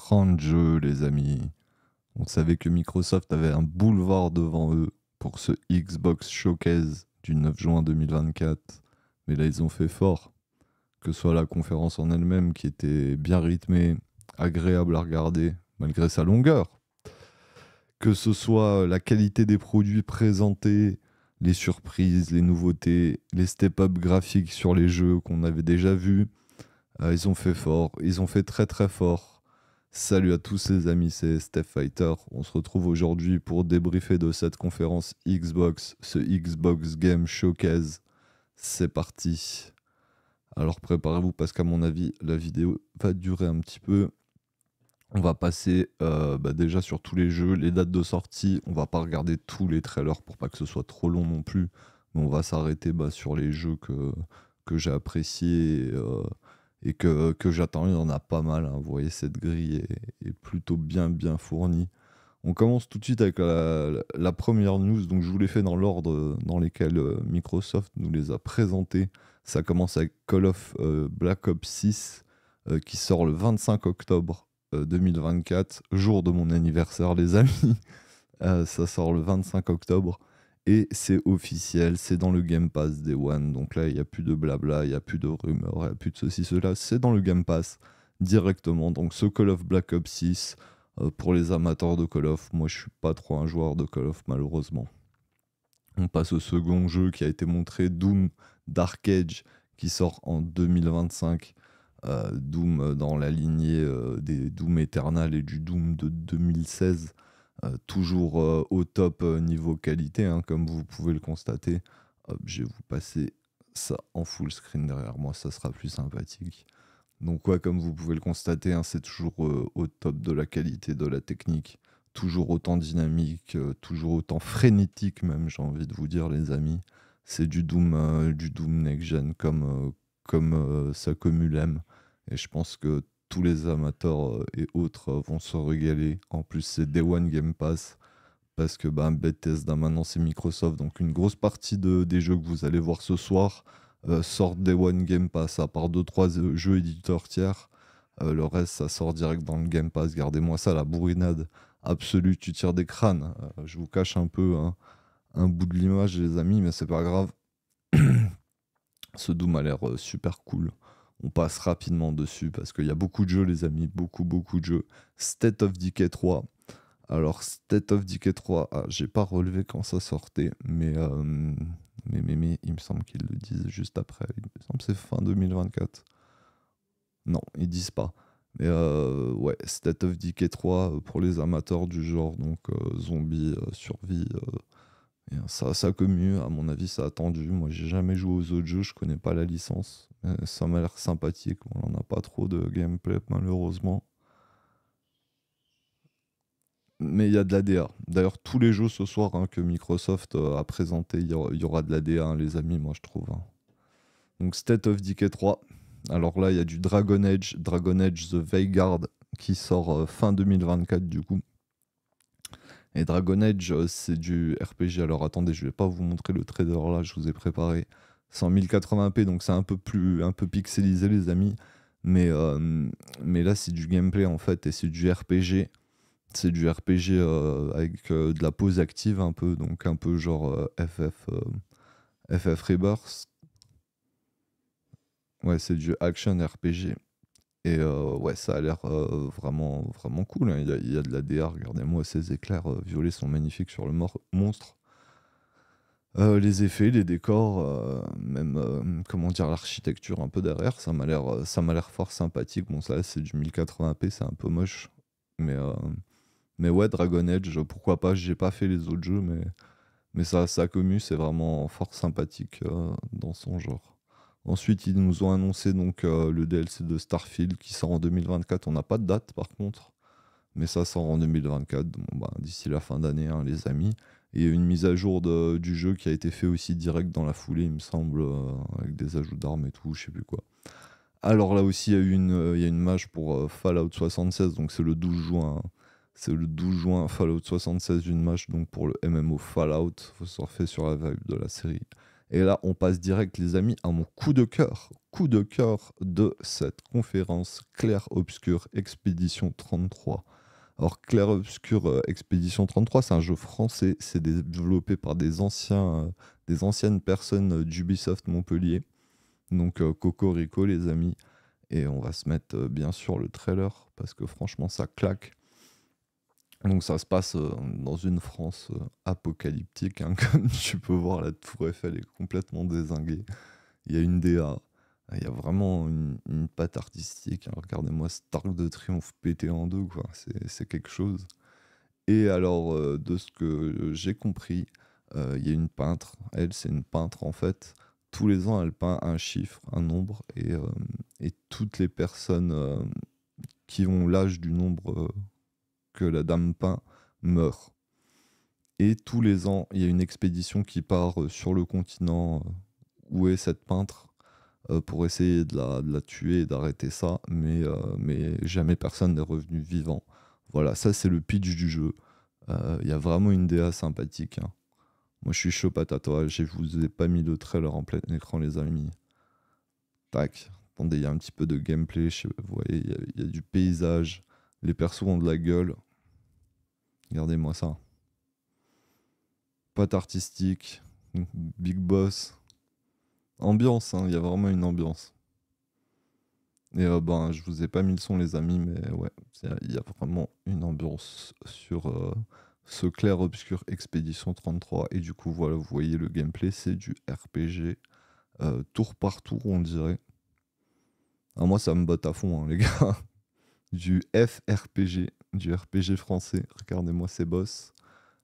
30 jeux, les amis. On savait que Microsoft avait un boulevard devant eux pour ce Xbox Showcase du 9 juin 2024. Mais là, ils ont fait fort. Que ce soit la conférence en elle-même qui était bien rythmée, agréable à regarder, malgré sa longueur. Que ce soit la qualité des produits présentés, les surprises, les nouveautés, les step-up graphiques sur les jeux qu'on avait déjà vus. Ils ont fait fort, ils ont fait très très fort. Salut à tous les amis, c'est Steph Fighter. On se retrouve aujourd'hui pour débriefer de cette conférence Xbox, ce Xbox Game Showcase. C'est parti. Alors préparez-vous parce qu'à mon avis, la vidéo va durer un petit peu. On va passer déjà sur tous les jeux, les dates de sortie. On va pas regarder tous les trailers pour pas que ce soit trop long non plus. Mais on va s'arrêter sur les jeux que j'ai appréciés et que j'attends. Il y en a pas mal. Hein. Vous voyez, cette grille est plutôt bien fournie. On commence tout de suite avec la première news. Donc je vous l'ai fait dans l'ordre dans lesquels Microsoft nous les a présentés. Ça commence avec Call of Black Ops 6 qui sort le 25 octobre 2024, jour de mon anniversaire, les amis. Ça sort le 25 octobre et c'est officiel, c'est dans le Game Pass Day One. Donc là, il n'y a plus de blabla, il n'y a plus de rumeurs, il n'y a plus de ceci, cela. C'est dans le Game Pass directement. Donc ce Call of Black Ops 6, pour les amateurs de Call of, moi je suis pas trop un joueur de Call of malheureusement. On passe au second jeu qui a été montré, Doom Dark Age, qui sort en 2025. Doom dans la lignée des Doom Eternal et du Doom de 2016. Toujours au top niveau qualité, hein, comme vous pouvez le constater. Hop, je vais vous passer ça en full screen derrière moi, ça sera plus sympathique. Donc ouais, comme vous pouvez le constater, hein, c'est toujours au top de la qualité, de la technique. Toujours autant dynamique, toujours autant frénétique même, j'ai envie de vous dire les amis. C'est du Doom next-gen comme sa commu l'aime. Et je pense que tous les amateurs et autres vont se régaler. En plus, c'est Day One Game Pass. Parce que Bethesda, maintenant, c'est Microsoft. Donc, une grosse partie des jeux que vous allez voir ce soir sortent Day One Game Pass. À part 2-3 jeux éditeurs tiers, le reste, ça sort direct dans le Game Pass. Gardez-moi ça, la bourrinade absolue. Tu tires des crânes. Je vous cache un peu un bout de l'image, les amis, mais c'est pas grave. Ce Doom a l'air super cool. On passe rapidement dessus parce qu'il y a beaucoup de jeux, les amis, beaucoup de jeux. State of Decay 3. Alors, State of Decay 3, j'ai pas relevé quand ça sortait, mais il me semble qu'ils le disent juste après. Il me semble que c'est fin 2024. Non, ils disent pas. Mais ouais, State of Decay 3 pour les amateurs du genre, donc zombies, survie. Ça commu, à mon avis, ça a attendu. Moi, j'ai jamais joué aux autres jeux, je connais pas la licence. Ça m'a l'air sympathique. On n'a pas trop de gameplay, malheureusement. Mais il y a de la DA. D'ailleurs, tous les jeux ce soir que Microsoft a présenté, il y aura de la DA, hein, les amis, moi, je trouve. Hein. Donc, State of Decay 3. Alors là, il y a du Dragon Age The Vanguard, qui sort fin 2024, du coup. Et Dragon Age, c'est du RPG. Alors attendez, je vais pas vous montrer le trailer là, je vous ai préparé. C'est en 1080p, donc c'est un peu pixelisé, les amis. Mais là, c'est du gameplay en fait, et c'est du RPG. C'est du RPG avec de la pause active un peu, donc un peu genre FF Rebirth. Ouais, c'est du action RPG. Et ouais, ça a l'air vraiment cool. Hein. Il y a de la DA, regardez-moi, ces éclairs violets sont magnifiques sur le monstre. Les effets, les décors, même comment dire, l'architecture un peu derrière, ça m'a l'air fort sympathique. Bon, ça c'est du 1080p, c'est un peu moche. Mais ouais, Dragon Age, pourquoi pas, j'ai pas fait les autres jeux, mais ça commu, c'est vraiment fort sympathique dans son genre. Ensuite, ils nous ont annoncé donc le DLC de Starfield qui sort en 2024. On n'a pas de date par contre, mais ça sort en 2024, bon, d'ici la fin d'année, hein, les amis. Et il y a une mise à jour du jeu qui a été fait aussi direct dans la foulée, il me semble, avec des ajouts d'armes et tout, je sais plus quoi. Alors là aussi, il y a une mage pour Fallout 76, donc c'est le 12 juin. Hein. C'est le 12 juin, Fallout 76, une match donc pour le MMO Fallout. Faut surfer sur la vibe de la série. Et là, on passe direct, les amis, à mon coup de cœur. coup de cœur de cette conférence, Clair Obscur Expédition 33. Alors Clair Obscur Expédition 33, c'est un jeu français, c'est développé par des anciennes personnes d'Ubisoft Montpellier. Donc Cocorico les amis. Et on va se mettre bien sûr le trailer parce que franchement ça claque. Donc ça se passe dans une France apocalyptique, hein, comme tu peux voir, la tour Eiffel est complètement dézinguée. Il y a une DA, il y a vraiment une patte artistique, hein. Regardez-moi cet arc de triomphe pété en deux, quoi. C'est quelque chose. Et alors, de ce que j'ai compris, il y a une peintre, elle c'est une peintre en fait. Tous les ans elle peint un chiffre, un nombre, et toutes les personnes qui ont l'âge du nombre que la dame peint meurt. Et tous les ans, il y a une expédition qui part sur le continent où est cette peintre pour essayer de la tuer et d'arrêter ça, mais jamais personne n'est revenu vivant. Voilà, ça c'est le pitch du jeu. Il y a vraiment une DA sympathique, hein. Moi je suis chaud patate, ouais, je vous ai pas mis le trailer en plein écran les amis. Tac, attendez, il y a un petit peu de gameplay, vous voyez, il y a du paysage, les persos ont de la gueule. Regardez-moi ça. Patte artistique, big boss. Ambiance, hein, il y a vraiment une ambiance. Et ben, je vous ai pas mis le son les amis, mais ouais, il y a vraiment une ambiance sur ce Clair Obscur Expédition 33. Et du coup, voilà, vous voyez le gameplay, c'est du RPG, tour par tour, on dirait. Ah, moi, ça me botte à fond, hein, les gars. Du FRPG, du RPG français. Regardez-moi ces boss.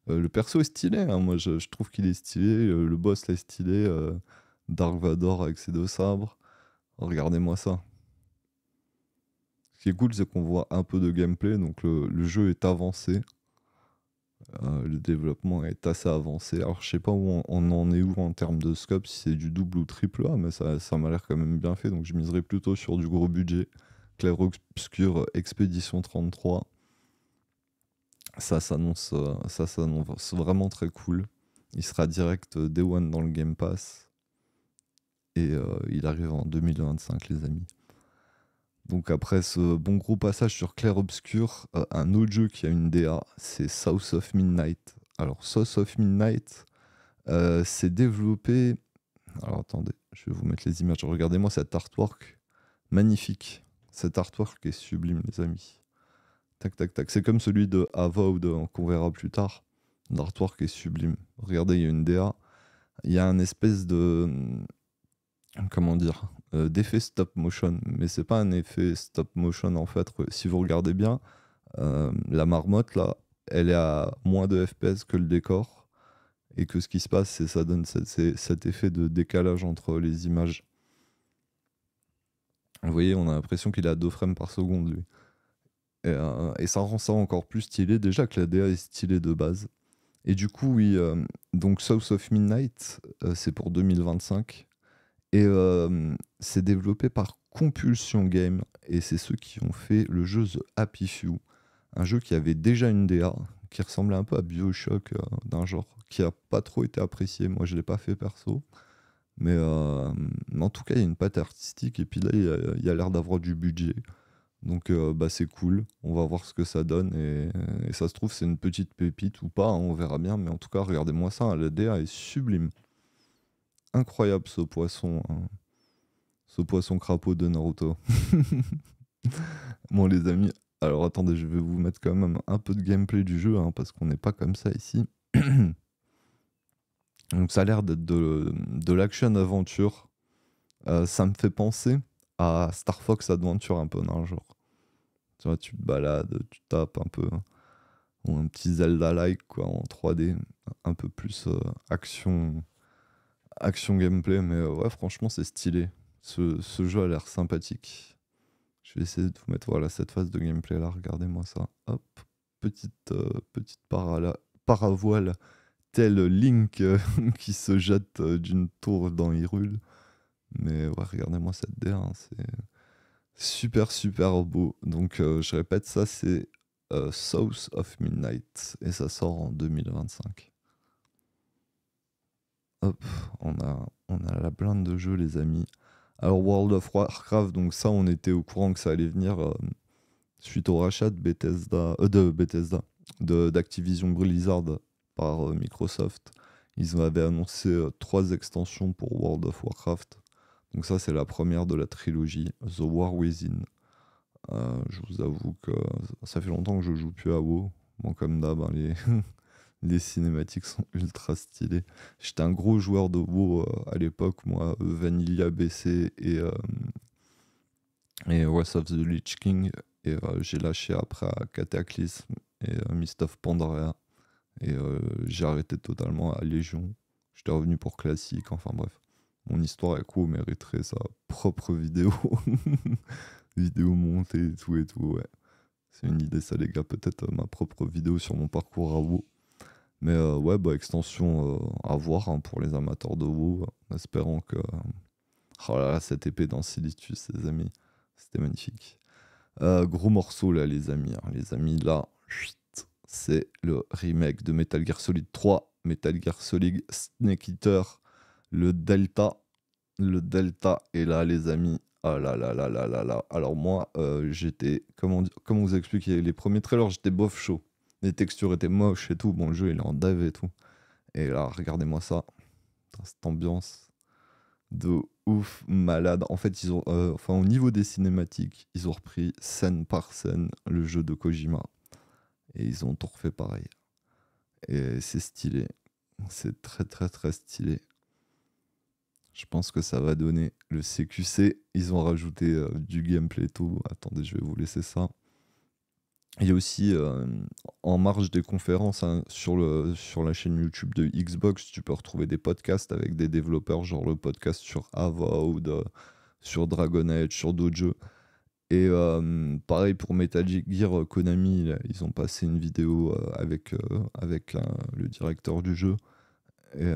Le perso est stylé, hein, moi je trouve qu'il est stylé. Le boss là est stylé. Dark Vador avec ses deux sabres. Regardez-moi ça. Ce qui est cool, c'est qu'on voit un peu de gameplay. Donc le jeu est avancé. Le développement est assez avancé. Alors je sais pas où on en est où en termes de scope, si c'est du double ou triple A, mais ça m'a l'air quand même bien fait. Donc je miserais plutôt sur du gros budget. Clair Obscur Expédition 33. Ça s'annonce vraiment très cool. Il sera direct Day One dans le Game Pass. Et il arrive en 2025, les amis. Donc après ce bon gros passage sur Clair Obscur, un autre jeu qui a une DA, c'est South of Midnight. Alors South of Midnight, c'est développé... Alors attendez, je vais vous mettre les images. Regardez-moi cet artwork. Magnifique. Cet artwork est sublime, les amis. Tac, tac, tac. C'est comme celui de Avowed qu'on verra plus tard. L'artwork est sublime. Regardez, il y a une DA. Il y a un espèce de... Comment dire, d'effet stop motion, mais c'est pas un effet stop motion en fait. Si vous regardez bien, la marmotte là, elle est à moins de FPS que le décor, et que ce qui se passe, c'est ça donne cet effet de décalage entre les images. Vous voyez, on a l'impression qu'il est à 2 frames par seconde lui. Et ça rend ça encore plus stylé, déjà que la DA est stylée de base. Et du coup, oui, donc South of Midnight, c'est pour 2025. Et c'est développé par Compulsion Game, et c'est ceux qui ont fait le jeu The Happy Few, un jeu qui avait déjà une DA, qui ressemblait un peu à BioShock, d'un genre qui a pas trop été apprécié. Moi, je l'ai pas fait perso, mais en tout cas, il y a une patte artistique, et puis là, il y a l'air d'avoir du budget. Donc, bah, c'est cool. On va voir ce que ça donne, et ça se trouve, c'est une petite pépite ou pas, hein, on verra bien. Mais en tout cas, regardez-moi ça, hein, la DA est sublime. Incroyable ce poisson, hein. Ce poisson crapaud de Naruto. Bon les amis, alors attendez, je vais vous mettre quand même un peu de gameplay du jeu, hein, parce qu'on n'est pas comme ça ici. Donc ça a l'air d'être de l'action-aventure. Ça me fait penser à Star Fox Adventure un peu, non, genre. Tu vois, tu te balades, tu tapes un peu. Ou un petit Zelda-like, quoi, en 3D. Un peu plus action gameplay, mais ouais, franchement, c'est stylé. Ce jeu a l'air sympathique. Je vais essayer de vous mettre voilà, cette phase de gameplay là, regardez-moi ça. Hop, petite paravoile, tel Link qui se jette d'une tour dans Hyrule. Mais ouais, regardez-moi cette DA, hein, c'est super super beau. Donc je répète, ça c'est South of Midnight et ça sort en 2025. Hop, on a la blinde de jeu les amis. Alors World of Warcraft, donc ça on était au courant que ça allait venir suite au rachat de Bethesda, d'Activision Blizzard par Microsoft. Ils avaient annoncé 3 extensions pour World of Warcraft. Donc ça c'est la première de la trilogie, The War Within. Je vous avoue que ça fait longtemps que je joue plus à WoW. Bon comme d'hab, hein, les cinématiques sont ultra stylées. J'étais un gros joueur de WoW à l'époque, moi, Vanilla BC et Wrath of the Lich King. Et j'ai lâché après à Cataclysm et Mist of Pandaria. Et j'ai arrêté totalement à Légion. J'étais revenu pour classique, enfin bref. Mon histoire avec WoW mériterait sa propre vidéo. Vidéo montée et tout, ouais. C'est une idée ça les gars, peut-être ma propre vidéo sur mon parcours à WoW. Mais ouais, bah extension à voir hein, pour les amateurs de WoW, en espérant que... Oh là là, cette épée d'Ancilitus, les amis, c'était magnifique. Gros morceau là, les amis. Hein. Les amis, là, chut, c'est le remake de Metal Gear Solid 3, Metal Gear Solid Snake Eater, le Delta. Le Delta est là, les amis. Ah là là là là là là. Alors moi, j'étais... Comment vous expliquer? Les premiers trailers, j'étais bof chaud. Les textures étaient moches et tout. Bon, le jeu, il est en dev et tout. Et là, regardez-moi ça. Dans cette ambiance de ouf, malade. En fait, ils ont, enfin, au niveau des cinématiques, ils ont repris scène par scène le jeu de Kojima. Et ils ont tout refait pareil. Et c'est stylé. C'est très très très stylé. Je pense que ça va donner le CQC. Ils ont rajouté du gameplay et tout. Attendez, je vais vous laisser ça. Il y a aussi, en marge des conférences hein, sur la chaîne YouTube de Xbox, tu peux retrouver des podcasts avec des développeurs, genre le podcast sur Avowed, sur Dragon Age, sur d'autres jeux. Et pareil pour Metal Gear, Konami, là, ils ont passé une vidéo avec le directeur du jeu. Et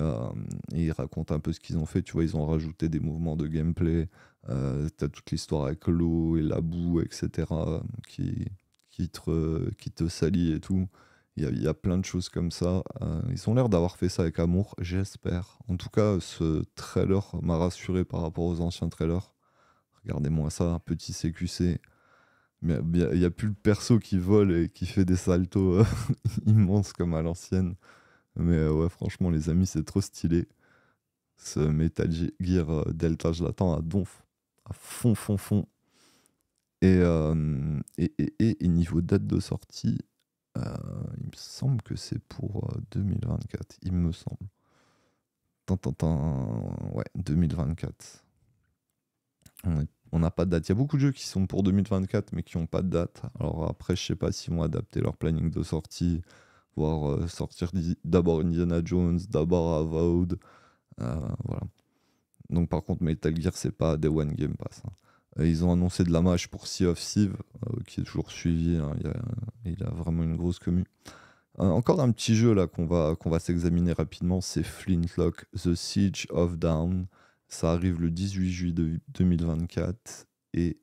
ils racontent un peu ce qu'ils ont fait. Tu vois, ils ont rajouté des mouvements de gameplay. T'as toute l'histoire avec l'eau et la boue, etc. Qui te salit et tout. Il y a plein de choses comme ça. Ils ont l'air d'avoir fait ça avec amour, j'espère. En tout cas, ce trailer m'a rassuré par rapport aux anciens trailers. Regardez-moi ça, un petit CQC. Mais il n'y a plus le perso qui vole et qui fait des saltos immenses comme à l'ancienne. Mais ouais, franchement, les amis, c'est trop stylé. Ce Metal Gear Delta, je l'attends à donf. À fond, fond, fond. Et niveau date de sortie, il me semble que c'est pour 2024. Il me semble. Ouais, 2024. On n'a pas de date. Il y a beaucoup de jeux qui sont pour 2024, mais qui n'ont pas de date. Alors après, je sais pas s'ils vont adapter leur planning de sortie, voire sortir d'abord Indiana Jones, d'abord Avowed. Voilà. Donc par contre, Metal Gear, c'est pas Day One Game Pass. Hein. Ils ont annoncé de la match pour Sea of Thieves, qui est toujours suivi. Hein. Il a vraiment une grosse commu. Encore un petit jeu là qu'on va s'examiner rapidement, c'est Flintlock, The Siege of Dawn. Ça arrive le 18 juillet 2024 et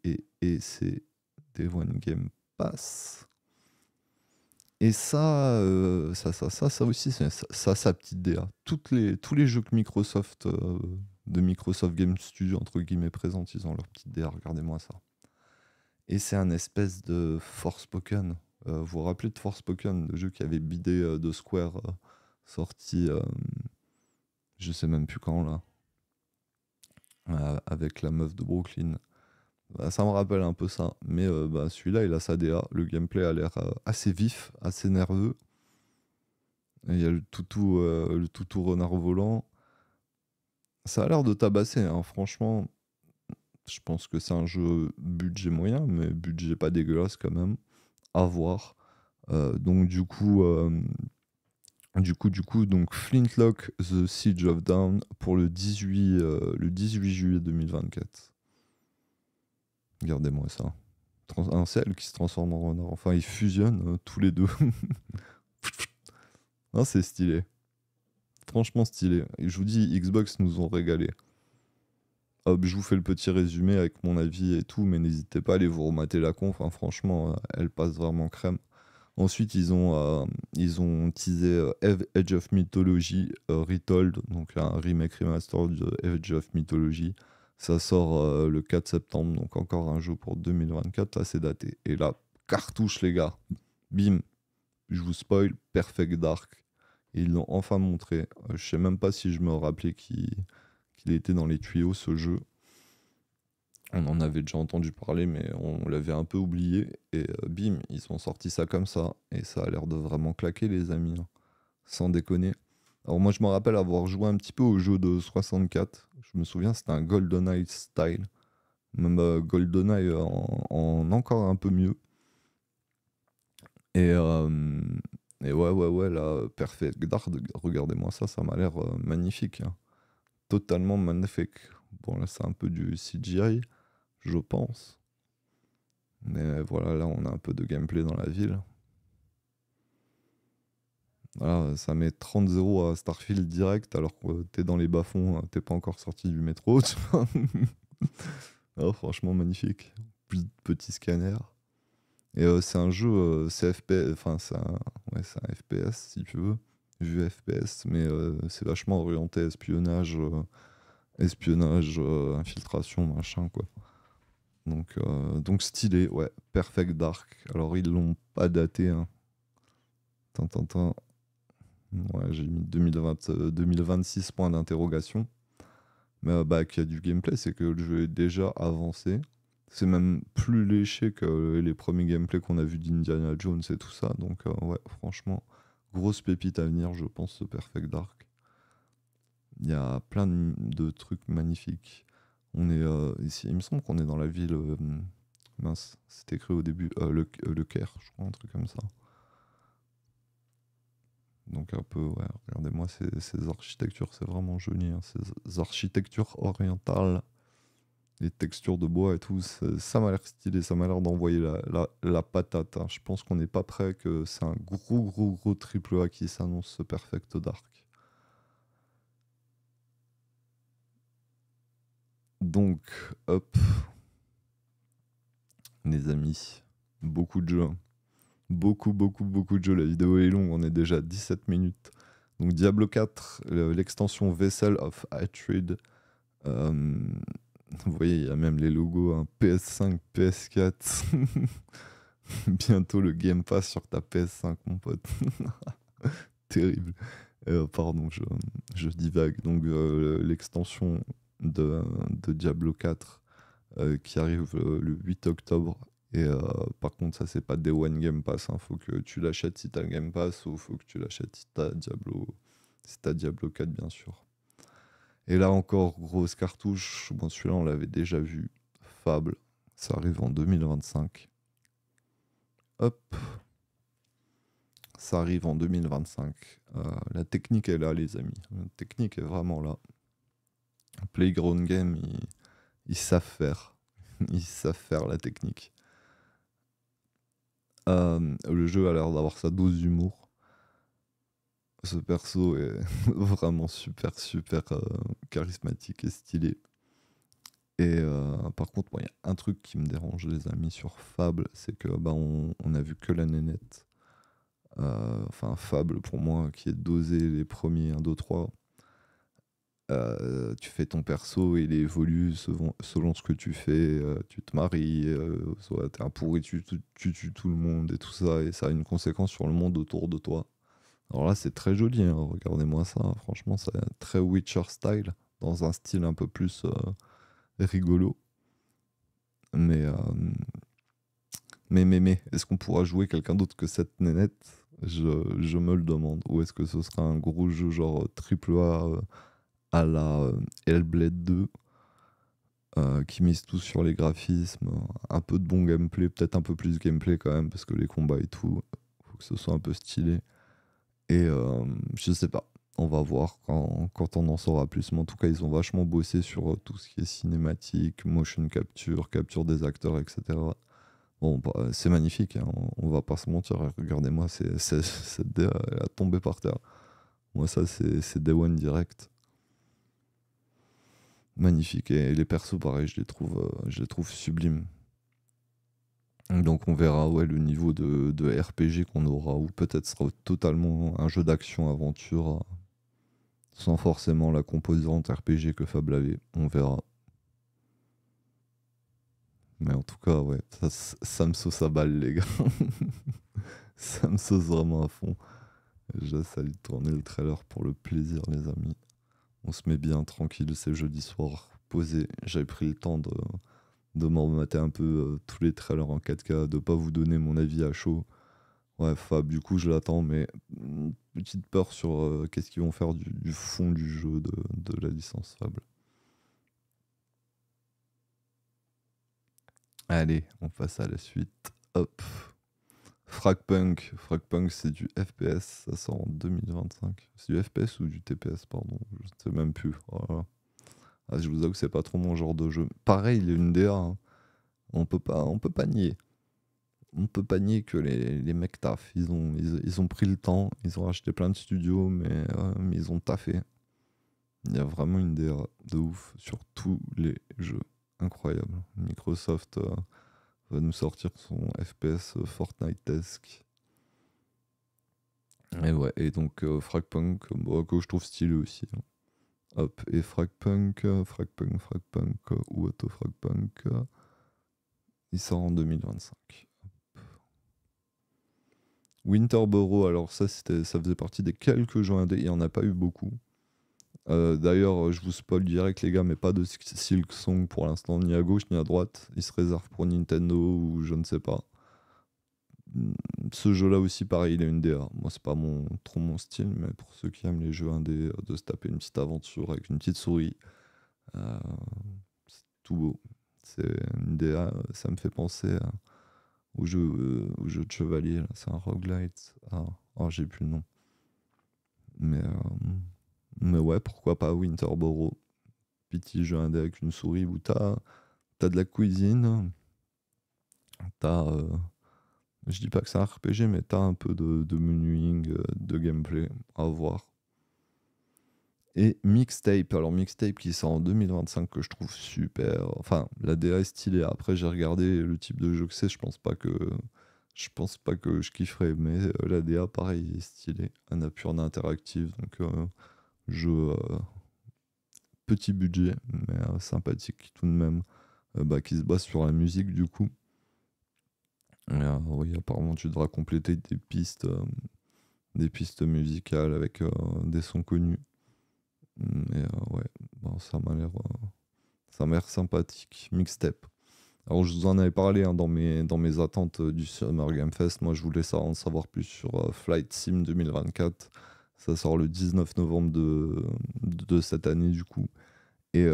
c'est Day One Game Pass. Et ça aussi, ça a sa petite DA. Tous les jeux que Microsoft, de Microsoft Game Studio, entre guillemets, présentent, ils ont leur petite DA, regardez-moi ça. Et c'est un espèce de Forspoken. Vous vous rappelez de Forspoken, le jeu qui avait bidé de Square, sorti, je sais même plus quand là, avec la meuf de Brooklyn. Bah, ça me rappelle un peu ça, mais bah, celui-là, il a sa DA. Le gameplay a l'air assez vif, assez nerveux. Il y a le toutou renard volant. Ça a l'air de tabasser, hein. Franchement. Je pense que c'est un jeu budget moyen, mais budget pas dégueulasse quand même. À voir. Donc donc Flintlock, The Siege of Dawn pour le 18 juillet 2024. Regardez-moi ça. Un ciel qui se transforme en renard. Enfin, ils fusionnent tous les deux. Non, c'est stylé. Franchement stylé. Et je vous dis, Xbox nous ont régalé. Hop, je vous fais le petit résumé avec mon avis et tout, mais n'hésitez pas à aller vous remater la conf. Hein, franchement, elle passe vraiment crème. Ensuite, ils ont teasé Edge of Mythology Retold, donc un remake remaster de Edge of Mythology. Ça sort le 4 septembre, donc encore un jeu pour 2024, là c'est daté. Et là, cartouche les gars, bim, je vous spoil, Perfect Dark. Et ils l'ont enfin montré. Je sais même pas si je me rappelais qu'il était dans les tuyaux ce jeu. On en avait déjà entendu parler, mais on l'avait un peu oublié. Et bim, ils ont sorti ça comme ça. Et ça a l'air de vraiment claquer, les amis, hein. Sans déconner. Alors moi, je me rappelle avoir joué un petit peu au jeu de 64. Je me souviens, c'était un GoldenEye style. Même GoldenEye en encore un peu mieux. Et, ouais, là, Perfect Dark, regardez-moi ça, ça m'a l'air magnifique, hein. Totalement magnifique. Bon, là, c'est un peu du CGI, je pense. Mais voilà, là, on a un peu de gameplay dans la ville. Voilà, ça met 30-0 à Starfield direct, alors que t'es dans les bas-fonds, t'es pas encore sorti du métro, tu vois. Ah, franchement, magnifique. Petit scanner. Et c'est un jeu, c'est FPS, enfin, ouais, c'est un FPS, si tu veux, vue FPS, mais c'est vachement orienté espionnage, infiltration, machin, quoi. Donc stylé, ouais, Perfect Dark. Alors ils l'ont pas daté, hein. Tintintin. Ouais, j'ai mis 2020, 2026 points d'interrogation. Mais bah, qu'il y a du gameplay, c'est que le jeu est déjà avancé. C'est même plus léché que les premiers gameplays qu'on a vus d'Indiana Jones et tout ça. Donc ouais, franchement, grosse pépite à venir, je pense, ce Perfect Dark. Il y a plein de trucs magnifiques. On est ici, il me semble qu'on est dans la ville. Mince, c'est écrit au début. Le Caire, je crois, un truc comme ça. Donc un peu, ouais, regardez-moi ces architectures, c'est vraiment joli, hein, ces architectures orientales, les textures de bois et tout, ça m'a l'air stylé, ça m'a l'air d'envoyer la patate, hein. Je pense qu'on n'est pas prêt, que c'est un gros triple A qui s'annonce, ce Perfect Dark. Donc, hop, les amis, beaucoup de jeux, hein. Beaucoup de jeux, la vidéo est longue, on est déjà à 17 minutes. Donc Diablo 4, l'extension Vessel of Hatred. Vous voyez, il y a même les logos, hein, PS5, PS4. Bientôt le Game Pass sur ta PS5, mon pote. Terrible. Pardon, je divague. Donc l'extension de Diablo 4 qui arrive le 8 octobre. Et par contre, ça, c'est pas Day One Game Pass, hein. Faut que tu l'achètes si t'as le Game Pass, ou faut que tu l'achètes si t'as Diablo 4, bien sûr. Et là encore, grosse cartouche. Bon, celui-là, on l'avait déjà vu. Fable. Ça arrive en 2025. Hop. Ça arrive en 2025. La technique est là, les amis. La technique est vraiment là. Playground Game, ils savent faire. Ils savent faire la technique. Le jeu a l'air d'avoir sa dose d'humour. Ce perso est vraiment super charismatique et stylé. Et par contre, il y a un truc qui me dérange, les amis, sur Fable, c'est que bah, on a vu que la nénette. Enfin, Fable, pour moi, qui est dosé les premiers 1, 2, 3. Tu fais ton perso et il évolue selon ce que tu fais. Tu te maries, soit t'es un pourri, tu tues tout le monde et tout ça. Et ça a une conséquence sur le monde autour de toi. Alors là, c'est très joli, hein, regardez-moi ça. Franchement, c'est très Witcher style, dans un style un peu plus rigolo. Mais, est-ce qu'on pourra jouer quelqu'un d'autre que cette nénette? Je me le demande. Ou est-ce que ce sera un gros jeu genre AAA à la Hellblade 2 qui mise tout sur les graphismes, un peu de bon gameplay, peut-être un peu plus de gameplay quand même, parce que les combats et tout, faut que ce soit un peu stylé. Et je sais pas, on va voir quand on en saura plus. Mais en tout cas, ils ont vachement bossé sur tout ce qui est cinématique, motion capture, capture des acteurs, etc. Bon, bah, c'est magnifique, hein, on va pas se mentir. Regardez-moi, cette DA, elle a tombé par terre. Moi, ça, c'est Day One direct. Magnifique. Et les persos, pareil, je les trouve sublimes. Donc on verra, ouais, le niveau de RPG qu'on aura, ou peut-être sera totalement un jeu d'action-aventure, sans forcément la composante RPG que Fable avait. On verra. Mais en tout cas, ouais, ça me sauce à balle, les gars. Ça me sauce vraiment à fond. Je laisse aller tourner le trailer pour le plaisir, les amis. On se met bien tranquille, c'est jeudi soir, posé. J'avais pris le temps de m'en mater un peu tous les trailers en 4K, de pas vous donner mon avis à chaud. Ouais, Fab, du coup, je l'attends, mais petite peur sur qu'est-ce qu'ils vont faire du fond du jeu de la licence Fab. Allez, on passe à la suite. Hop. Fragpunk. Fragpunk, c'est du FPS, ça sort en 2025. C'est du FPS ou du TPS, pardon, je ne sais même plus. Voilà. Ah, je vous avoue que c'est pas trop mon genre de jeu. Pareil, il y a une DA, hein. On peut pas nier. On peut pas nier que les mecs taffent. Ils ont pris le temps, ils ont acheté plein de studios, mais ils ont taffé. Il y a vraiment une DA de ouf sur tous les jeux. Incroyable. Microsoft va nous sortir son FPS Fortnite-esque. Et ouais, et donc Fragpunk, bon, que je trouve stylé aussi, hein. Hop, et Fragpunk, ou Auto Fragpunk, il sort en 2025. Winterboro, alors ça faisait partie des quelques jeux indés, il n'y en a pas eu beaucoup. D'ailleurs, je vous spoil direct les gars, mais pas de Silk Song pour l'instant, ni à gauche ni à droite. Il se réserve pour Nintendo ou je ne sais pas. Ce jeu-là aussi, pareil, il a une DA. Moi, c'est pas trop mon style, mais pour ceux qui aiment les jeux indés, de se taper une petite aventure avec une petite souris, euh, c'est tout beau. C'est une DA, ça me fait penser au jeu de chevalier, là. C'est un roguelite. Ah, oh, j'ai plus le nom. Mais, euh, mais ouais, pourquoi pas Winterboro. Petit jeu indé avec une souris où t'as de la cuisine, t'as. Je dis pas que c'est un RPG, mais t'as un peu de menuing, de gameplay à voir. Et Mixtape, alors Mixtape qui sort en 2025 que je trouve super. Enfin, la DA est stylée. Après, j'ai regardé le type de jeu que c'est, je pense pas que je kifferais, mais la DA, pareil, est stylée. Annapurna interactive, donc jeu petit budget, mais sympathique tout de même, qui se base sur la musique du coup. Et, oui, apparemment, tu devras compléter des pistes musicales avec des sons connus. Mais ouais, bon, ça m'a l'air sympathique. Mixtape. Alors, je vous en avais parlé hein, dans mes attentes du Summer Game Fest. Moi, je voulais en savoir plus sur Flight Sim 2024. Ça sort le 19 novembre de cette année, du coup. Et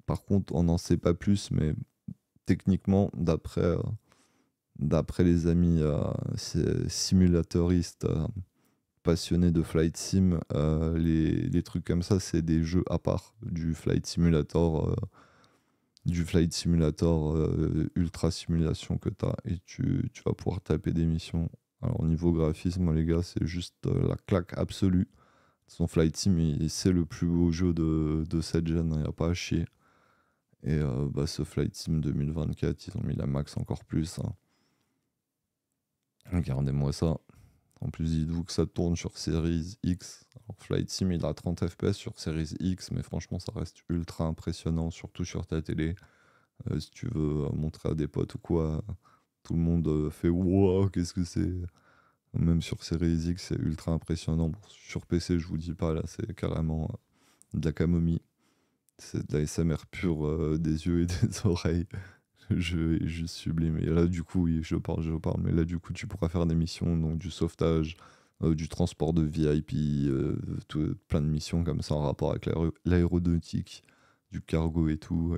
par contre, on n'en sait pas plus, mais techniquement, d'après les amis simulateuristes passionnés de Flight Sim, les trucs comme ça, c'est des jeux à part du Flight Simulator ultra simulation que tu as et tu vas pouvoir taper des missions. Alors niveau graphisme, les gars, c'est juste la claque absolue. Son Flight Sim, c'est le plus beau jeu de cette gen, il n'y a pas à chier. Et ce Flight Sim 2024, ils ont mis la max encore plus, hein. Regardez-moi ça. En plus, dites-vous que ça tourne sur Series X. Alors, Flight Sim, il a 30 FPS sur Series X, mais franchement, ça reste ultra impressionnant, surtout sur ta télé. Si tu veux montrer à des potes ou quoi, tout le monde fait wow, qu'est-ce que c'est? Même sur Series X, c'est ultra impressionnant. Bon, sur PC, je vous dis pas, là, c'est carrément de la camomille. C'est de la SMR pure des yeux et des oreilles. Le jeu est juste sublime. Et là, du coup, oui, je parle, mais là, du coup, tu pourras faire des missions, donc du sauvetage, du transport de VIP, plein de missions comme ça en rapport avec l'aéronautique, du cargo et tout.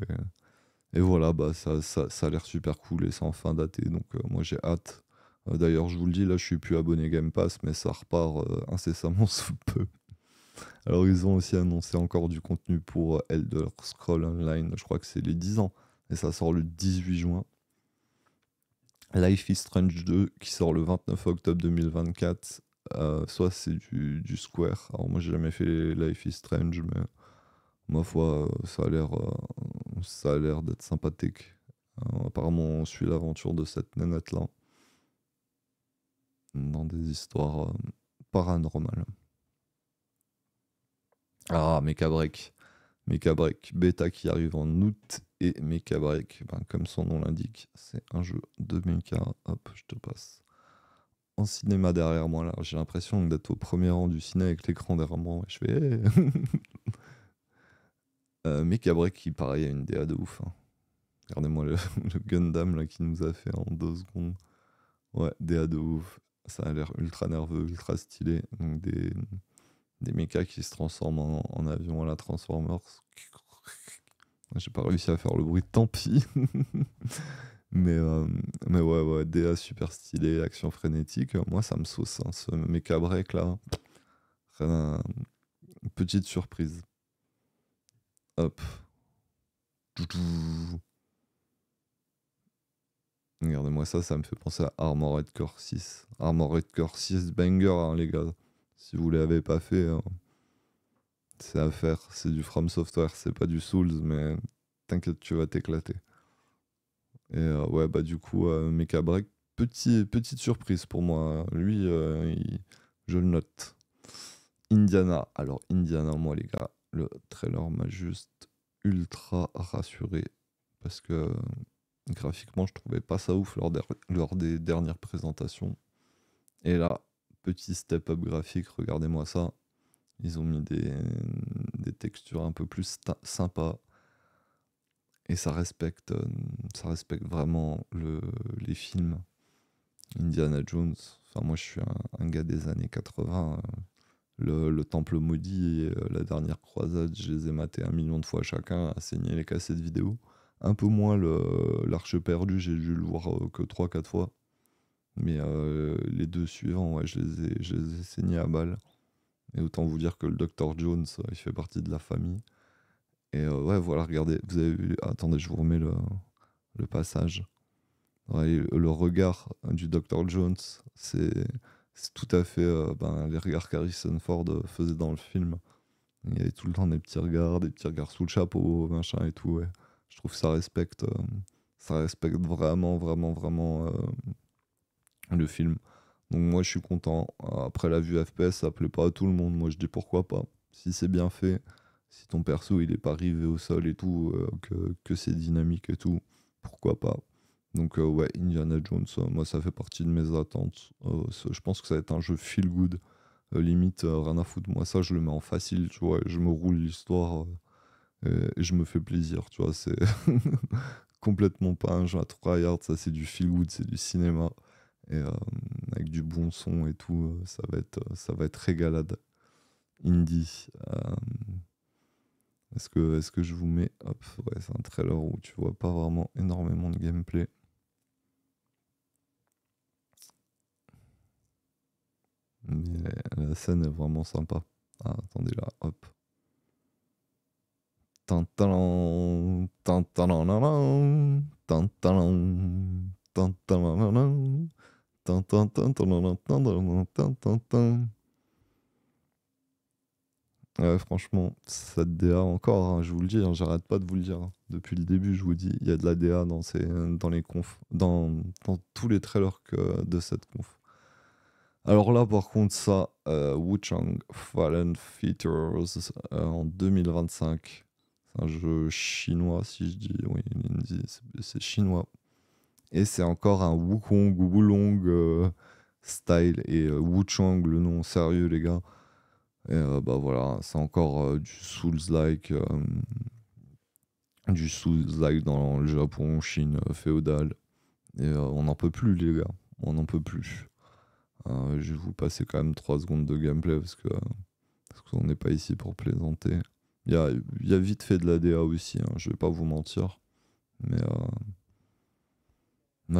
Et voilà, bah, ça a l'air super cool et c'est enfin daté, donc moi j'ai hâte. D'ailleurs, je vous le dis, là, je suis plus abonné Game Pass, mais ça repart incessamment sous peu. Alors, ils ont aussi annoncé encore du contenu pour Elder Scroll Online, je crois que c'est les 10 ans, et ça sort le 18 juin. Life is Strange 2 qui sort le 29 octobre 2024. Soit c'est du Square. Alors, moi, j'ai jamais fait Life is Strange, mais ma foi, ça a l'air d'être sympathique. Apparemment, on suit l'aventure de cette nénette-là dans des histoires paranormales. Ah, Mecha Break. Mecha Break Beta qui arrive en août. Et Mecha Break, comme son nom l'indique, c'est un jeu de mecha. Hop, je te passe. En cinéma derrière moi, là, j'ai l'impression d'être au premier rang du ciné avec l'écran derrière moi. Et je fais. Mecha Break qui, pareil, a une DA de ouf. Hein. Regardez-moi le Gundam là, qui nous a fait en 2 secondes. Ouais, DA de ouf. Ça a l'air ultra nerveux, ultra stylé. Donc des mechas qui se transforment en avion à la Transformers. J'ai pas réussi à faire le bruit, tant pis. mais, mais ouais, DA super stylé, action frénétique. Moi, ça me sauce, hein, ce mecha break là. Petite surprise. Hop. Regardez-moi ça, ça me fait penser à Armored Core 6. Armored Core 6 banger, hein, les gars. Si vous l'avez pas fait, hein, c'est à faire. C'est du From Software, c'est pas du Souls, mais t'inquiète, tu vas t'éclater. Et ouais, bah du coup, Mecha Break, petite surprise pour moi. Lui, je le note. Indiana. Alors, Indiana, moi, les gars, le trailer m'a juste ultra rassuré. Parce que graphiquement, je trouvais pas ça ouf lors des dernières présentations. Et là, petit step-up graphique, regardez-moi ça. Ils ont mis des textures un peu plus sympas. Et ça respecte vraiment les films. Indiana Jones. Enfin, moi, je suis un gars des années 80. Le Temple Maudit et la dernière croisade, je les ai matés 1 million de fois chacun, à saigner les cassettes vidéo. Un peu moins l'Arche perdue, j'ai dû le voir que 3-4 fois. Mais les 2 suivants, ouais, je les ai saignés à balles. Et autant vous dire que le Dr Jones, il fait partie de la famille. Et ouais, voilà, regardez, vous avez vu. Attendez, je vous remets le passage. Ouais, le regard du Dr Jones, c'est tout à fait les regards qu'Harrison Ford faisait dans le film. Il y avait tout le temps des petits regards sous le chapeau, machin et tout. Ouais. Je trouve que ça respecte vraiment, vraiment, vraiment le film. Donc moi je suis content. Après la vue FPS, ça plaît pas à tout le monde. Moi je dis pourquoi pas. Si c'est bien fait, si ton perso il est pas rivé au sol et tout, que c'est dynamique et tout, pourquoi pas. Donc ouais, Indiana Jones, moi ça fait partie de mes attentes. Je pense que ça va être un jeu feel good. Limite, rien à foutre. Moi ça je le mets en facile, tu vois. Je me roule l'histoire et je me fais plaisir, tu vois. C'est complètement pas un jeu à tryhard, ça c'est du feel good, c'est du cinéma. Et avec du bon son et tout, ça va être régalade. Indie. Est-ce que je vous mets... Hop, ouais, c'est un trailer où tu vois pas vraiment énormément de gameplay. Mais la scène est vraiment sympa. Ah, attendez là, hop. Tintalan, tintalanlalan, tintalan, tintalanlalan, tintalanlalan, tintalanlalan. Ouais, franchement, cette DA encore, hein, je vous le dis, hein, j'arrête pas de vous le dire. Hein. Depuis le début, je vous dis, il y a de la DA dans les confs, dans tous les trailers de cette conf. Alors là, par contre, ça, Wuchang Fallen Features en 2025. C'est un jeu chinois, si je dis. Oui, c'est chinois. Et c'est encore un Wukong, Wulong style. Et Wuchang, le nom sérieux, les gars. Et bah voilà, c'est encore du Souls-like dans le Japon, Chine féodale. Et on n'en peut plus, les gars. On n'en peut plus. Je vais vous passer quand même 3 secondes de gameplay parce qu'on n'est pas ici pour plaisanter. Il y a vite fait de la DA aussi, hein, je vais pas vous mentir. Mais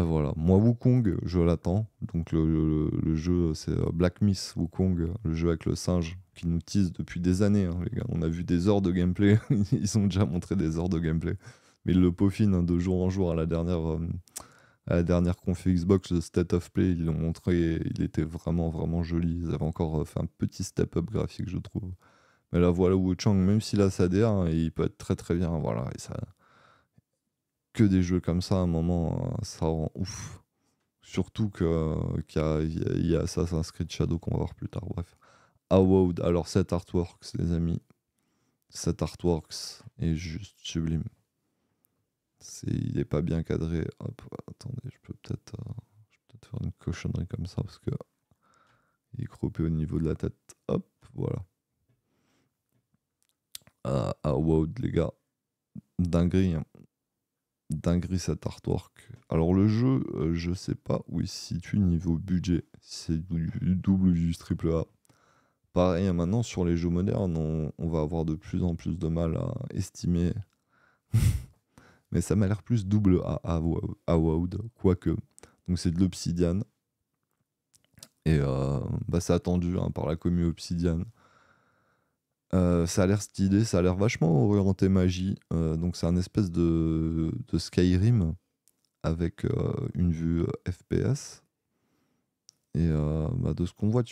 voilà. Moi, Wukong, je l'attends. Donc le jeu, c'est Black Myth Wukong, le jeu avec le singe qui nous tease depuis des années, hein, les gars. On a vu des heures de gameplay. Ils ont déjà montré des heures de gameplay. Mais ils le peaufinent, hein, de jour en jour à la dernière conf Xbox, le State of Play, ils l'ont montré, il était vraiment vraiment joli. Ils avaient encore fait un petit step-up graphique, je trouve. Mais là, voilà, Wu Chang, même s'il a sa DA, hein, il peut être très très bien. Voilà, et ça, que des jeux comme ça, à un moment, ça rend ouf. Surtout qu'il y a Assassin's Creed Shadow qu'on va voir plus tard. Bref. Awowed, alors cet artwork, les amis, Cet artworks est juste sublime. Il est pas bien cadré. Hop, attendez, je peux peut-être faire une cochonnerie comme ça parce que il est croppé au niveau de la tête. Hop, voilà. Wow, les gars. Dinguerie, hein. Dinguerie cet artwork. Alors le jeu, je sais pas où il se situe niveau budget. Si c'est du double ou du triple A. Pareil, hein, maintenant sur les jeux modernes, on va avoir de plus en plus de mal à estimer. Mais ça m'a l'air plus double A à WoW, quoique. Donc c'est de l'Obsidian. Et c'est attendu hein, par la commu Obsidian. Ça a l'air stylé, ça a l'air vachement orienté magie. Donc c'est un espèce de Skyrim avec une vue FPS. Et de ce qu'on voit,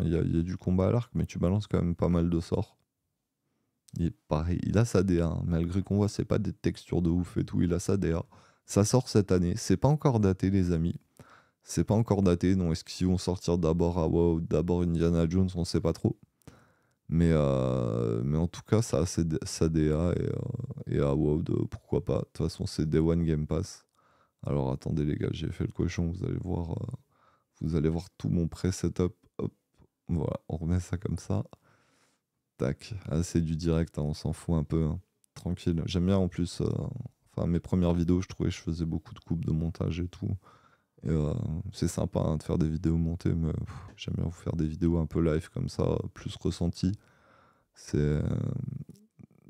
il y a du combat à l'arc, mais tu balances quand même pas mal de sorts. Il est pareil, il a sa DA, hein, malgré qu'on voit c'est pas des textures de ouf et tout, il a sa DA. Ça sort cette année, c'est pas encore daté les amis. C'est pas encore daté, donc est-ce qu'ils vont sortir d'abord à WoW, d'abord Indiana Jones, on sait pas trop. Mais en tout cas, ça a sa DA et à WoW, pourquoi pas. De toute façon, c'est Day One Game Pass. Alors attendez les gars, j'ai fait le cochon, vous allez voir tout mon pré-setup. Hop, voilà, on remet ça comme ça. Tac, c'est du direct, hein, on s'en fout un peu, hein. Tranquille. J'aime bien en plus, mes premières vidéos, je trouvais que je faisais beaucoup de coupes de montage et tout. Et c'est sympa hein, de faire des vidéos montées, mais j'aime bien vous faire des vidéos un peu live comme ça, plus ressenties. C'est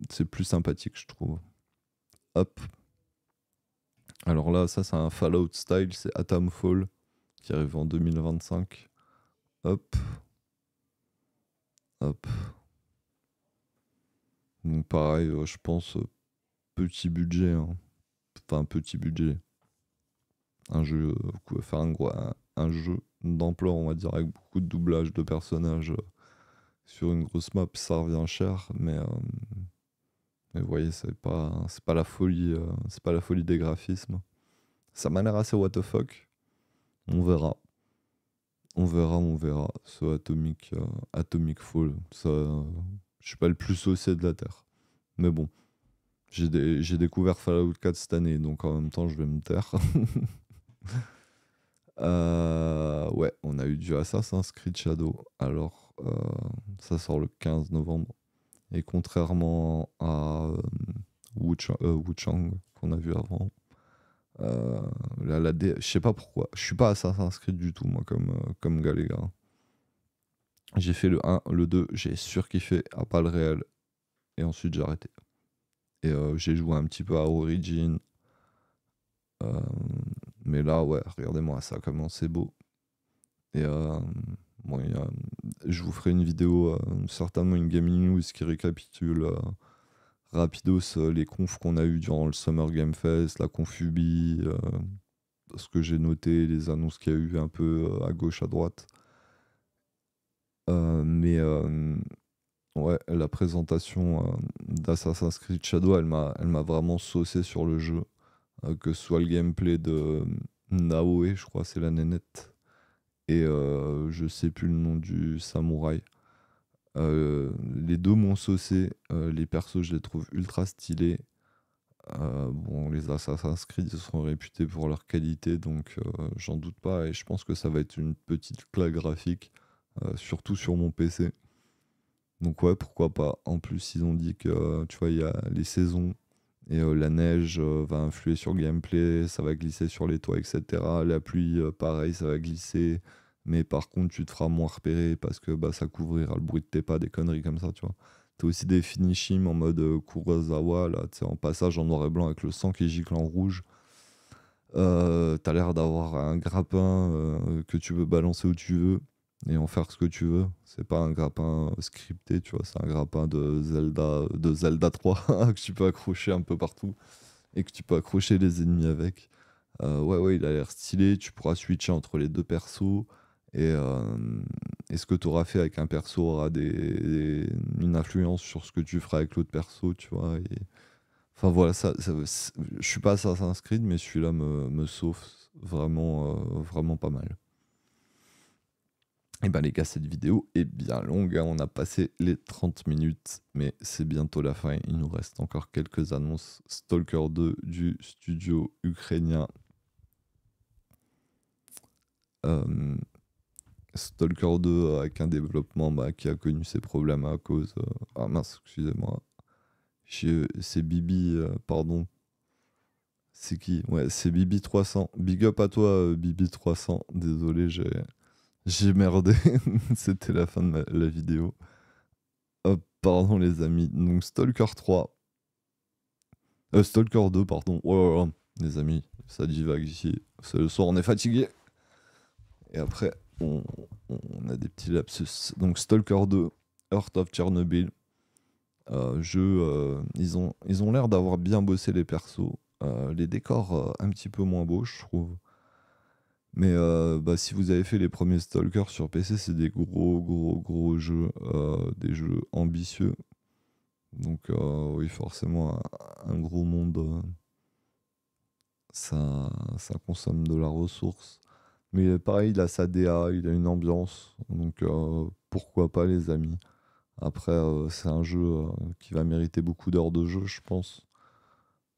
c'est plus sympathique, je trouve. Hop. Alors là, ça, c'est un Fallout style, c'est Atomfall, qui arrive en 2025. Hop. Hop. Donc pareil, je pense, petit budget, hein. Enfin, petit budget. Un jeu, faire un jeu d'ampleur, on va dire, avec beaucoup de doublage de personnages sur une grosse map, ça revient cher, mais vous voyez, c'est pas la folie, c'est pas la folie des graphismes. Ça m'a l'air assez what the fuck. On verra. On verra. Ce Atomic Fall, ça, je suis pas le plus saucé de la Terre. Mais bon, j'ai découvert Fallout 4 cette année, donc en même temps, je vais me taire. Ouais, on a eu du Assassin's Creed Shadow. Alors, ça sort le 15 novembre. Et contrairement à Wuchang qu'on a vu avant, je sais pas pourquoi. Je suis pas Assassin's Creed du tout, moi, comme gars, les gars. J'ai fait le 1, le 2, j'ai surkiffé, à pas le réel. Et ensuite, j'ai arrêté. Et j'ai joué un petit peu à Origin. Mais là, ouais, regardez-moi ça, comment c'est beau. Et bon, je vous ferai une vidéo, certainement une Gaming News qui récapitule rapidos les confs qu'on a eu durant le Summer Game Fest, la confubi, ce que j'ai noté, les annonces qu'il y a eu un peu à gauche, à droite. Mais ouais, la présentation d'Assassin's Creed Shadow, elle m'a vraiment saucé sur le jeu. Que ce soit le gameplay de Naoe, je crois, c'est la nénette. Et je sais plus le nom du samouraï. Les deux m'ont saucé. Les persos, je les trouve ultra stylés. Bon, les Assassin's Creed ils sont réputés pour leur qualité, donc j'en doute pas. Et je pense que ça va être une petite claque graphique, surtout sur mon PC. Donc ouais, pourquoi pas. En plus, ils ont dit que, tu vois, il y a les saisons. Et la neige va influer sur le gameplay, ça va glisser sur les toits, etc. La pluie, pareil, ça va glisser. Mais par contre, tu te feras moins repérer parce que ça couvrira le bruit de tes pas, des conneries comme ça, tu vois. T'as aussi des finishings en mode Kurosawa, là, tu sais, en passage en noir et blanc avec le sang qui gicle en rouge. T'as l'air d'avoir un grappin que tu veux balancer où tu veux et en faire ce que tu veux. C'est pas un grappin scripté, tu vois, c'est un grappin de Zelda 3 que tu peux accrocher un peu partout et que tu peux accrocher les ennemis avec. Ouais, il a l'air stylé. Tu pourras switcher entre les deux persos et ce que tu auras fait avec un perso aura une influence sur ce que tu feras avec l'autre perso, tu vois. Enfin voilà, je suis pas Assassin's Creed, mais celui-là me sauve vraiment, vraiment pas mal. Et ben les gars, cette vidéo est bien longue, hein. On a passé les 30 minutes, mais c'est bientôt la fin. Il nous reste encore quelques annonces. Stalker 2 du studio ukrainien. Euh, Stalker 2 avec un développement qui a connu ses problèmes à cause... Ah mince, excusez-moi. C'est Bibi, pardon. C'est qui? Ouais, c'est Bibi 300. Big up à toi, Bibi 300. Désolé, j'ai merdé. C'était la fin de la vidéo. Hop, pardon les amis. Donc Stalker 3. Stalker 2, pardon. Oh là là, les amis, ça divague ici. C'est le soir, on est fatigué. Et après, on a des petits lapsus. Donc Stalker 2, Heart of Chernobyl. Ils ont l'air d'avoir bien bossé les persos. Les décors un petit peu moins beaux, je trouve. Mais si vous avez fait les premiers Stalker sur PC, c'est des gros jeux, des jeux ambitieux. Donc oui, forcément, un gros monde, ça consomme de la ressource. Mais pareil, il a sa DA, il a une ambiance. Donc pourquoi pas les amis. Après, c'est un jeu qui va mériter beaucoup d'heures de jeu, je pense.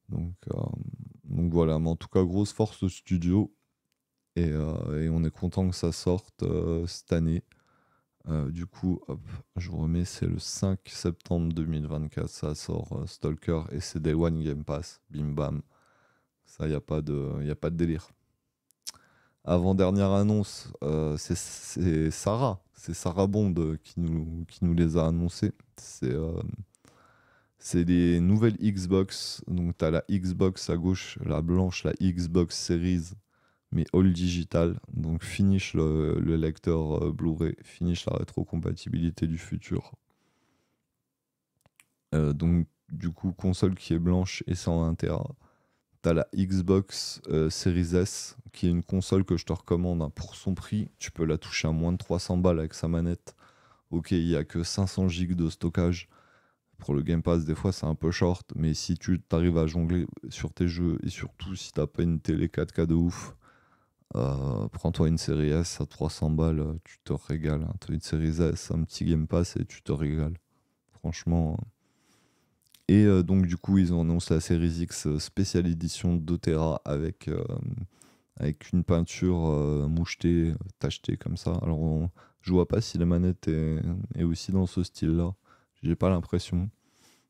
Donc voilà, mais en tout cas, grosse force au studio. Et on est content que ça sorte cette année. Du coup, hop, je vous remets, c'est le 5 septembre 2024, ça sort Stalker et c'est Day One Game Pass, bim bam. Ça, il n'y a pas de délire. Avant-dernière annonce, c'est Sarah Bond qui nous les a annoncés. C'est les nouvelles Xbox. Donc, tu as la Xbox à gauche, la blanche, la Xbox Series, mais all digital. Donc, finish le lecteur Blu-ray, finish la rétrocompatibilité du futur. Donc, du coup, console qui est blanche et 101 Tera. T'as la Xbox Series S, qui est une console que je te recommande, hein, pour son prix. Tu peux la toucher à moins de 300 balles avec sa manette. Ok, il n'y a que 500 gigs de stockage. Pour le Game Pass, des fois, c'est un peu short. Mais si tu arrives à jongler sur tes jeux, et surtout si t'as pas une télé 4K de ouf, prends-toi une série S à 300 balles, tu te régales, hein. T'as une série S, un petit Game Pass et tu te régales. Franchement. Et donc, du coup, ils ont annoncé la série X spéciale édition 2 Tera avec une peinture mouchetée, tachetée comme ça. Alors, je vois pas si la manette est aussi dans ce style-là. J'ai pas l'impression.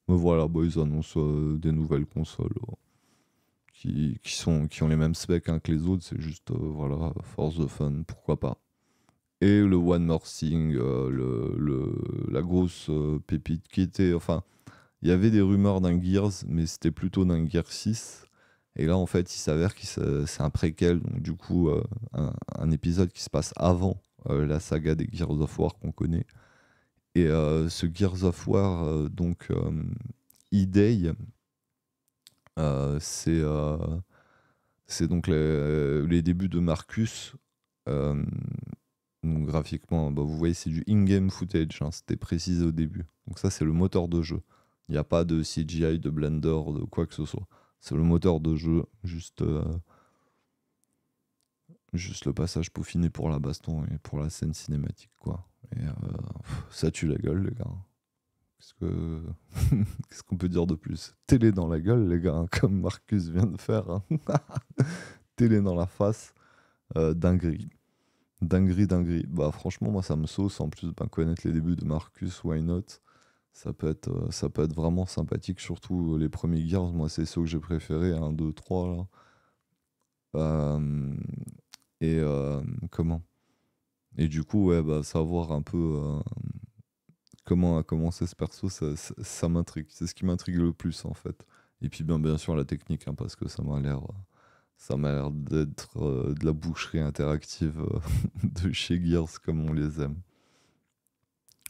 Mais voilà, ils annoncent des nouvelles consoles qui ont les mêmes specs, hein, que les autres. C'est juste, voilà, for the fun, pourquoi pas. Et le One More Thing, la grosse pépite qui était... Enfin, il y avait des rumeurs d'un Gears, mais c'était plutôt d'un Gears 6. Et là, en fait, il s'avère que c'est un préquel, donc du coup, un épisode qui se passe avant la saga des Gears of War qu'on connaît. Et ce Gears of War, donc E-Day, c'est donc les débuts de Marcus. euh, donc graphiquement, vous voyez, c'est du in-game footage, hein, c'était précisé au début. Donc ça, c'est le moteur de jeu. Il n'y a pas de CGI, de Blender, de quoi que ce soit. C'est le moteur de jeu, juste le passage peaufiné pour la baston et pour la scène cinématique, quoi. Et ça tue la gueule, les gars. Qu'est-ce qu'on peut dire de plus? Télé dans la gueule, les gars, hein, comme Marcus vient de faire, hein. Télé dans la face, dinguerie. Dinguerie. Bah franchement, moi ça me sauce. En plus, connaître les débuts de Marcus, why not? Ça peut être vraiment sympathique, surtout les premiers Gears. Moi, c'est ceux que j'ai préférés, 1, 2, 3 là. Euh, et comment? Et du coup, ouais, savoir un peu comment a commencé ce perso, ça m'intrigue. C'est ce qui m'intrigue le plus en fait. Et puis bien sûr la technique, hein, parce que ça m'a l'air d'être de la boucherie interactive de chez Gears comme on les aime.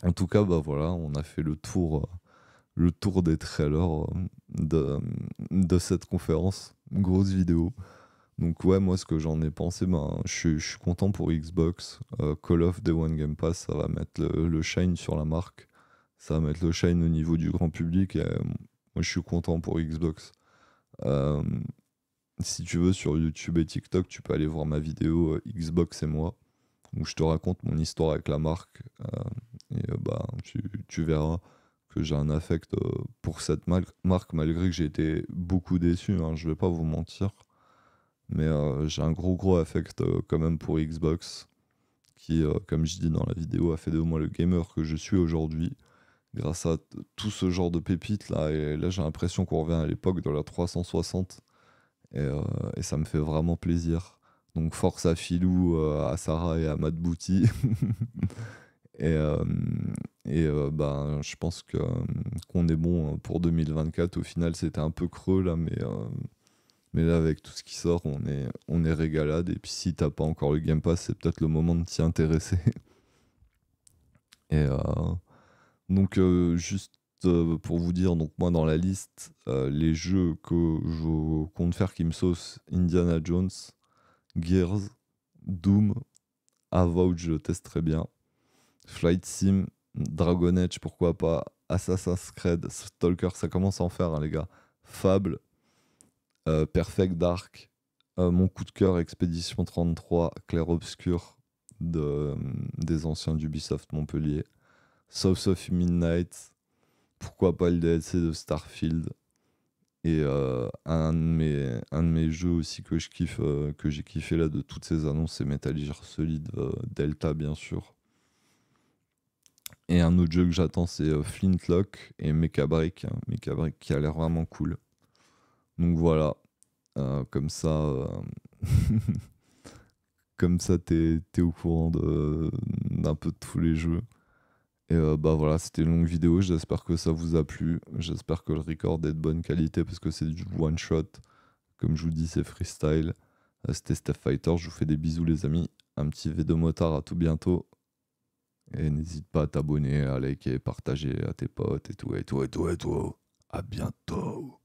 En tout cas, voilà, on a fait le tour des trailers de cette conférence. Grosse vidéo. Donc ouais, moi ce que j'en ai pensé, je suis content pour Xbox. Call of Day One Game Pass, ça va mettre le shine sur la marque. Ça va mettre le shine au niveau du grand public. Et, moi je suis content pour Xbox. Euh, Si tu veux, sur YouTube et TikTok, tu peux aller voir ma vidéo Xbox et moi. où je te raconte mon histoire avec la marque. Bah, tu verras que j'ai un affect pour cette marque, malgré que j'ai été beaucoup déçu, hein, je vais pas vous mentir. Mais j'ai un gros affect quand même pour Xbox, qui, comme je dis dans la vidéo, a fait de moi le gamer que je suis aujourd'hui, grâce à tout ce genre de pépites là. Et là, j'ai l'impression qu'on revient à l'époque de la 360, et, euh, et ça me fait vraiment plaisir. Donc force à Philou, à Sarah et à Matt Booty. Et, bah, je pense qu'on est bon pour 2024. Au final, c'était un peu creux là, mais là, avec tout ce qui sort, on est régalade. Et puis, si t'as pas encore le Game Pass, c'est peut-être le moment de t'y intéresser. Et donc, juste pour vous dire, donc moi, dans la liste, les jeux que je compte faire qui me saucent: Indiana Jones, Gears, Doom, Avowed, je le teste très bien, Flight Sim, Dragon Age, pourquoi pas, Assassin's Creed, Stalker, ça commence à en faire, hein, les gars, Fable, Perfect Dark, mon coup de cœur, Expédition 33, Clair Obscur, des anciens d'Ubisoft Montpellier, South of Midnight, pourquoi pas le DLC de Starfield, et un de mes jeux aussi que je kiffe, que j'ai kiffé là de toutes ces annonces, c'est Metal Gear Solid Delta, bien sûr. Et un autre jeu que j'attends, c'est Flintlock et Mecha Break, hein, Mecha Break qui a l'air vraiment cool. Donc voilà, comme ça, comme ça t'es au courant d'un peu de tous les jeux. Et bah voilà, c'était une longue vidéo, j'espère que ça vous a plu. J'espère que le record est de bonne qualité parce que c'est du one shot. Comme je vous dis, c'est freestyle. C'était Steph Fighter, je vous fais des bisous les amis. Un petit V de motard, à tout bientôt. Et n'hésite pas à t'abonner, à liker, partager à tes potes et tout, et tout, et tout, et tout. À bientôt.